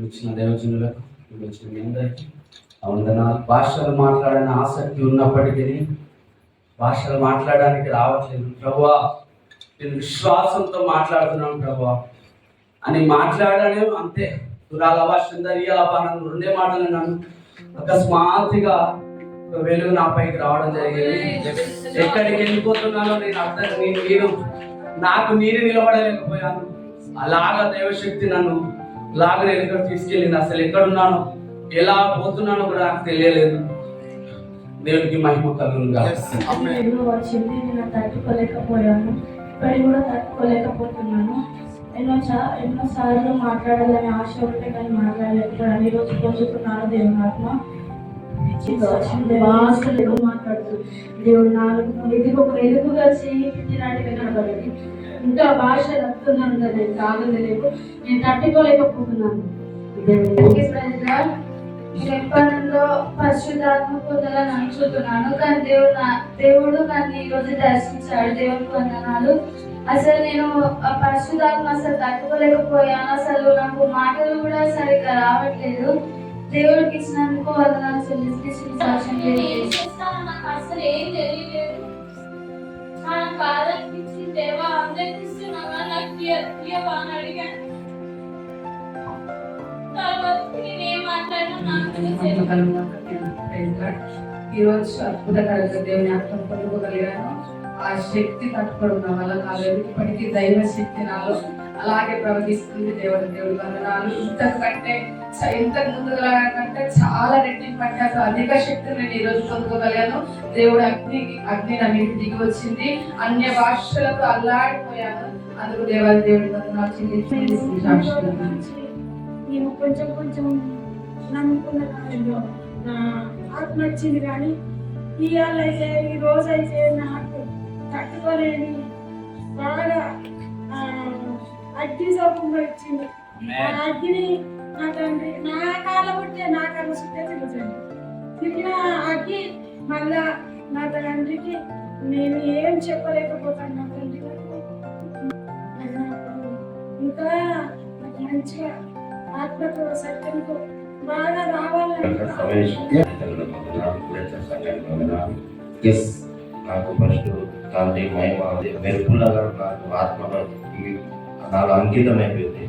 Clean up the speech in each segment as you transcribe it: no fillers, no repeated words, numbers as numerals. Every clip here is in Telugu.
ఇచ్చిన దేవజనులకు వచ్చిన మీ అందరికీ వందనాలు. భాషలు మాట్లాడని ఆసక్తి ఉన్నప్పటికీ భాషలు మాట్లాడడానికి రావట్లేదు ప్రభువా, నేను విశ్వాసంతో మాట్లాడుతున్నాను ప్రభువా అని మాట్లాడనే అంతే. తురాల భాష నన్ను రెండే మాటలు నన్ను అకస్మాత్తుగా వెలుగు నా పైకి రావడం జరిగింది. ఎక్కడికి వెళ్ళిపోతున్నానో నేను నాకు నిలబడలేకపోయాను. అలాగా దైవశక్తి నన్ను లాగా నేను ఎక్కడ తీసుకెళ్ళింది. అసలు ఎక్కడున్నానో ఎలా పోతున్నానో కూడా నాకు తెలియలేదు. దేవునికి మహిమ కలుగునుగా. వచ్చింది, నేను తట్టుకోలేకపోయాను, ఇప్పటికి కూడా తట్టుకోలేకపోతున్నాను. ఎన్నోసార్లు మాట్లాడాలని ఆశ ఉంటే కానీ మాట్లాడలేకపోయాను. ఈరోజు పొందుతున్నాను దేవుని ఆత్మ. మాట్లాడుతూ దేవుడు నాలుగు ఎదుగుగా చేయి పెట్టినట్టుగా కనబడింది. ఇంకా భాష రక్తున్నాను కదా, నేను తాగలేదు, నేను తట్టుకోలేకపోతున్నాను. ఎప్పటిలో పరిశుద్ధాత్మ పొందాలని అనుకుంటున్నాను, కానీ దేవుడు నన్ను ఈరోజు దర్శించాడు. దేవుడికి వందనాలు. అసలు నేను పరిశుద్ధాత్మ అసలు తట్టుకోలేకపోయాను. అసలు నాకు మాటలు కూడా సరిగ్గా రావట్లేదు. దేవుడికి ఇచ్చినందుకు వందనాలు చెల్లిస్తున్నాను. నాకు అసలు ఏం తెలియలేదు. నాకు బాధ అనిపించింది, దేవా అందరికి ఇస్తున్నావా, నాకు ఇవ్వని అడిగాను. ఈరోజు అద్భుతకరంగా దేవుని ఆత్మ పొందుకోగలిగాను. ఆ శక్తి తట్టుకోవడం వల్ల నాలో ఇప్పటికీ దైవ శక్తి నాలో అలాగే ప్రవహిస్తుంది. దేవుడి వందనాలు. ఇంతకు ముందు కంటే చాలా రెట్టింపు అంటే అధిక శక్తిని నేను ఈరోజు పొందుకోగలిగాను. దేవుడు అగ్ని నా మీద దిగి వచ్చింది. అన్య భాషలకు అల్లాడిపోయాను. అందుకు దేవుడి వందనాలు చెల్లించి నేను కొంచెం నమ్ముకున్న కాలంలో నా ఆత్మ వచ్చింది, కానీ ఇవాళైతే ఈ రోజైతే నాకు తట్టుకోలేని బాగా అగ్ని సోపంగా వచ్చింది. ఆ అగ్ని నా తండ్రి నా కాళ్ళ పుట్టే నా కళ్ళ చుట్టే తిరుగుతుంది. తిరిగిన అగ్ని మళ్ళా నా తండ్రికి నేను ఏం చెప్పలేకపోతాను. నా తండ్రి ఇంకా మంచిగా ఆత్మతో సత్యంతో బాగా రావాలని నాకు ఫస్ట్ తండ్రి మహిమ మెరుపులాగా నాకు ఆత్మ నాలో అంకితం అయిపోయింది.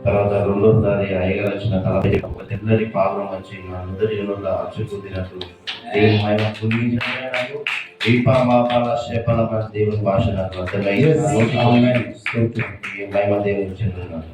తర్వాత రెండోసారి అయ్యగారు వచ్చిన తర్వాత ఒక తెల్లని పాపం వచ్చి నా హృదయంలో అచ్చుకుదినట్టు దేవుని మహిమ పుణ్యించడానికి దేవుని భాష నాకు అర్థమైంది. మహిమ దేవుని చెందుతున్నాను.